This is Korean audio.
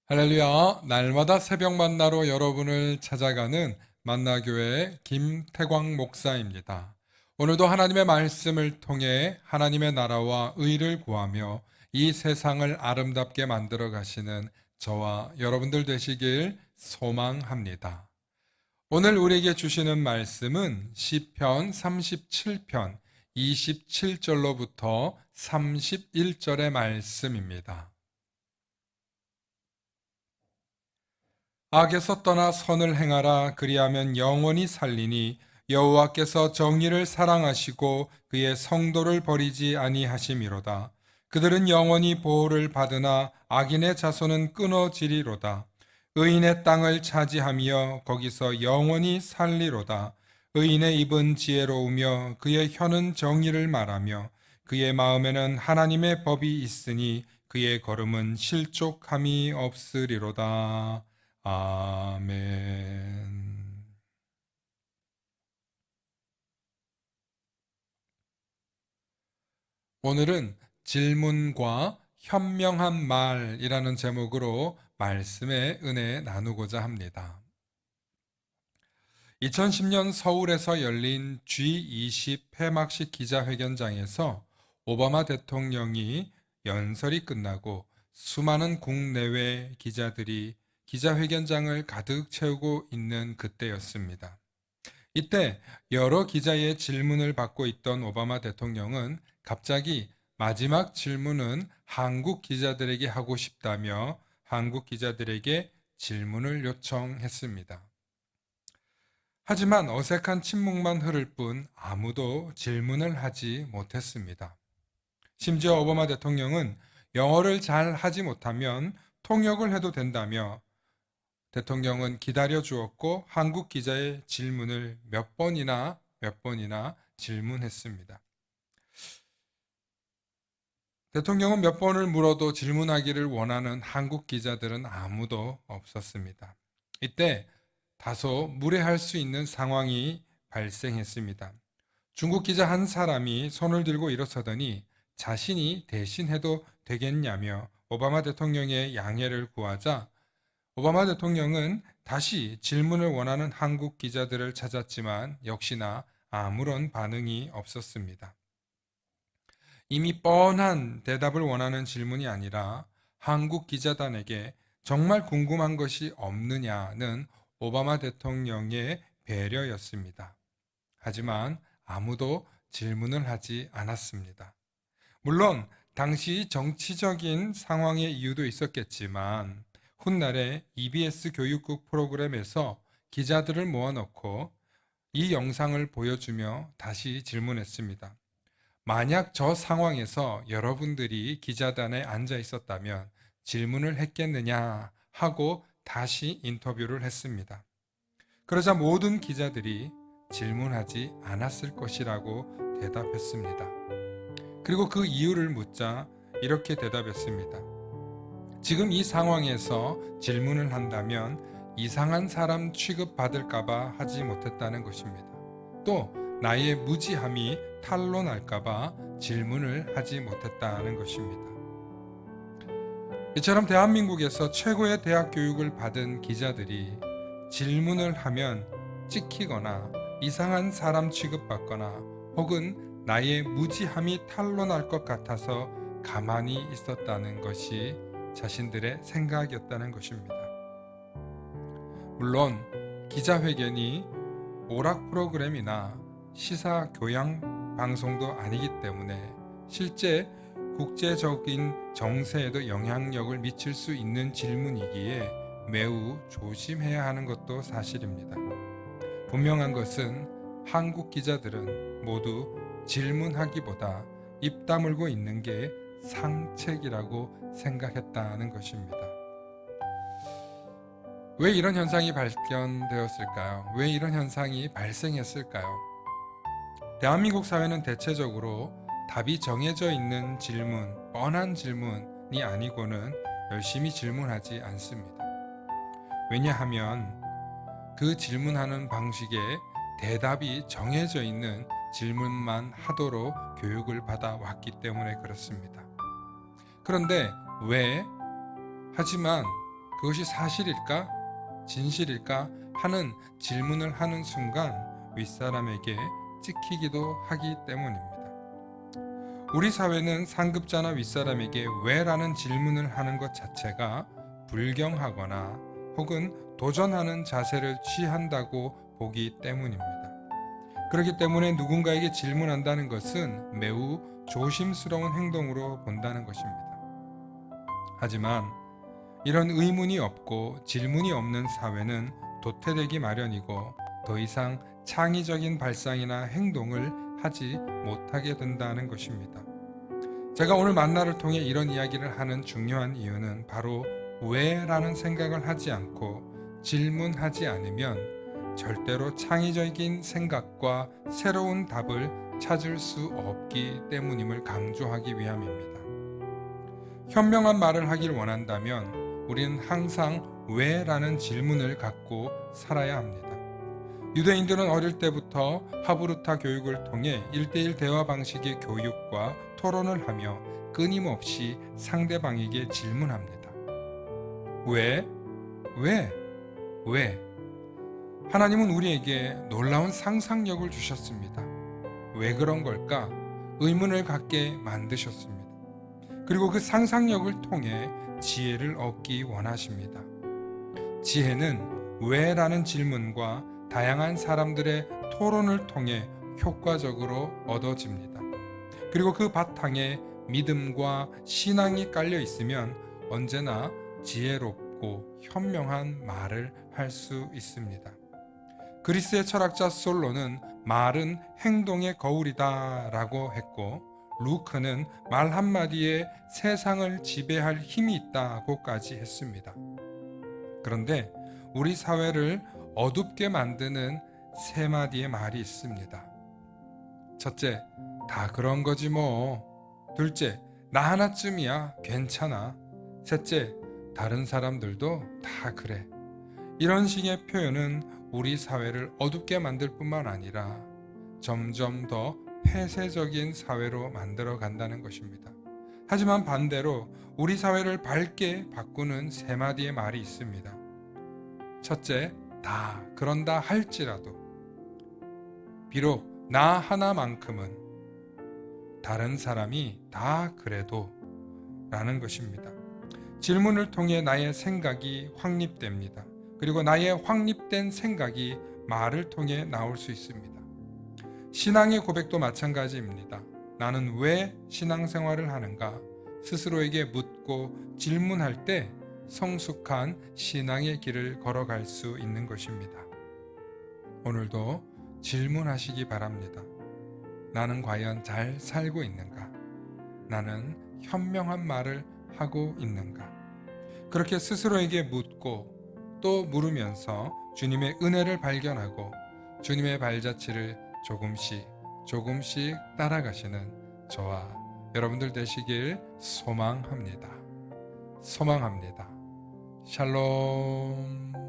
할렐루야, 날마다 새벽 만나러 여러분을 찾아가는 만나교회 김태광 목사입니다. 오늘도 하나님의 말씀을 통해 하나님의 나라와 의를 구하며 이 세상을 아름답게 만들어 가시는 저와 여러분들 되시길 소망합니다. 오늘 우리에게 주시는 말씀은 시편 37편 27절로부터 31절의 말씀입니다. 악에서 떠나 선을 행하라. 그리하면 영원히 살리니 여호와께서 정의를 사랑하시고 그의 성도를 버리지 아니하심이로다. 그들은 영원히 보호를 받으나 악인의 자손은 끊어지리로다. 의인의 땅을 차지하며 거기서 영원히 살리로다. 의인의 입은 지혜로우며 그의 혀는 정의를 말하며 그의 마음에는 하나님의 법이 있으니 그의 걸음은 실족함이 없으리로다. 아멘. 오늘은 질문과 현명한 말이라는 제목으로 말씀의 은혜 나누고자 합니다. 2010년 서울에서 열린 G20 폐막식 기자회견장에서 오바마 대통령이 연설이 끝나고 수많은 국내외 기자들이 기자회견장을 가득 채우고 있는 그때였습니다. 이때 여러 기자의 질문을 받고 있던 오바마 대통령은 갑자기 마지막 질문은 한국 기자들에게 하고 싶다며 한국 기자들에게 질문을 요청했습니다. 하지만 어색한 침묵만 흐를 뿐 아무도 질문을 하지 못했습니다. 심지어 오바마 대통령은 영어를 잘 하지 못하면 통역을 해도 된다며 대통령은 기다려 주었고 한국 기자의 질문을 몇 번이나 질문했습니다. 대통령은 몇 번을 물어도 질문하기를 원하는 한국 기자들은 아무도 없었습니다. 이때 다소 무례할 수 있는 상황이 발생했습니다. 중국 기자 한 사람이 손을 들고 일어서더니 자신이 대신해도 되겠냐며 오바마 대통령의 양해를 구하자 오바마 대통령은 다시 질문을 원하는 한국 기자들을 찾았지만 역시나 아무런 반응이 없었습니다. 이미 뻔한 대답을 원하는 질문이 아니라 한국 기자단에게 정말 궁금한 것이 없느냐는 오바마 대통령의 배려였습니다. 하지만 아무도 질문을 하지 않았습니다. 물론 당시 정치적인 상황의 이유도 있었겠지만 훗날에 EBS 교육국 프로그램에서 기자들을 모아놓고 이 영상을 보여주며 다시 질문했습니다. 만약 저 상황에서 여러분들이 기자단에 앉아 있었다면 질문을 했겠느냐 하고 다시 인터뷰를 했습니다. 그러자 모든 기자들이 질문하지 않았을 것이라고 대답했습니다. 그리고 그 이유를 묻자 이렇게 대답했습니다. 지금 이 상황에서 질문을 한다면 이상한 사람 취급받을까봐 하지 못했다는 것입니다. 또 나의 무지함이 탄로날까봐 질문을 하지 못했다는 것입니다. 이처럼 대한민국에서 최고의 대학 교육을 받은 기자들이 질문을 하면 찍히거나 이상한 사람 취급받거나 혹은 나의 무지함이 탄로날 것 같아서 가만히 있었다는 것이 자신들의 생각이었다는 것입니다. 물론 기자회견이 오락 프로그램이나 시사 교양 방송도 아니기 때문에 실제 국제적인 정세에도 영향력을 미칠 수 있는 질문이기에 매우 조심해야 하는 것도 사실입니다. 분명한 것은 한국 기자들은 모두 질문하기보다 입 다물고 있는 게 상책이라고 생각했다는 것입니다. 왜 이런 현상이 발견되었을까요? 왜 이런 현상이 발생했을까요? 대한민국 사회는 대체적으로 답이 정해져 있는 질문, 뻔한 질문이 아니고는 열심히 질문하지 않습니다. 왜냐하면 그 질문하는 방식에 대답이 정해져 있는 질문만 하도록 교육을 받아왔기 때문에 그렇습니다. 그런데 하지만 그것이 사실일까? 진실일까? 하는 질문을 하는 순간 윗사람에게 찍히기도 하기 때문입니다. 우리 사회는 상급자나 윗사람에게 왜라는 질문을 하는 것 자체가 불경하거나 혹은 도전하는 자세를 취한다고 보기 때문입니다. 그렇기 때문에 누군가에게 질문한다는 것은 매우 조심스러운 행동으로 본다는 것입니다. 하지만 이런 의문이 없고 질문이 없는 사회는 도태되기 마련이고 더 이상 창의적인 발상이나 행동을 하지 못하게 된다는 것입니다. 제가 오늘 만나를 통해 이런 이야기를 하는 중요한 이유는 바로 왜라는 생각을 하지 않고 질문하지 않으면 절대로 창의적인 생각과 새로운 답을 찾을 수 없기 때문임을 강조하기 위함입니다. 현명한 말을 하길 원한다면 우리는 항상 왜라는 질문을 갖고 살아야 합니다. 유대인들은 어릴 때부터 하브루타 교육을 통해 1:1 대화 방식의 교육과 토론을 하며 끊임없이 상대방에게 질문합니다. 왜? 하나님은 우리에게 놀라운 상상력을 주셨습니다. 왜 그런 걸까? 의문을 갖게 만드셨습니다. 그리고 그 상상력을 통해 지혜를 얻기 원하십니다. 지혜는 왜라는 질문과 다양한 사람들의 토론을 통해 효과적으로 얻어집니다. 그리고 그 바탕에 믿음과 신앙이 깔려 있으면 언제나 지혜롭고 현명한 말을 할 수 있습니다. 그리스의 철학자 솔로는 말은 행동의 거울이다 라고 했고, 루크는 말 한마디에 세상을 지배할 힘이 있다고까지 했습니다. 그런데 우리 사회를 어둡게 만드는 세 마디의 말이 있습니다. 첫째, 다 그런 거지 뭐. 둘째, 나 하나쯤이야, 괜찮아. 셋째, 다른 사람들도 다 그래. 이런 식의 표현은 우리 사회를 어둡게 만들 뿐만 아니라 점점 더 폐쇄적인 사회로 만들어 간다는 것입니다. 하지만 반대로 우리 사회를 밝게 바꾸는 세 마디의 말이 있습니다. 첫째, 다 그런다 할지라도 비록 나 하나만큼은 다른 사람이 다 그래도 라는 것입니다. 질문을 통해 나의 생각이 확립됩니다. 그리고 나의 확립된 생각이 말을 통해 나올 수 있습니다. 신앙의 고백도 마찬가지입니다. 나는 왜 신앙생활을 하는가? 스스로에게 묻고 질문할 때 성숙한 신앙의 길을 걸어갈 수 있는 것입니다. 오늘도 질문하시기 바랍니다. 나는 과연 잘 살고 있는가? 나는 현명한 말을 하고 있는가? 그렇게 스스로에게 묻고 또 물으면서 주님의 은혜를 발견하고 주님의 발자취를 조금씩 따라가시는 저와 여러분들 되시길 소망합니다. 샬롬.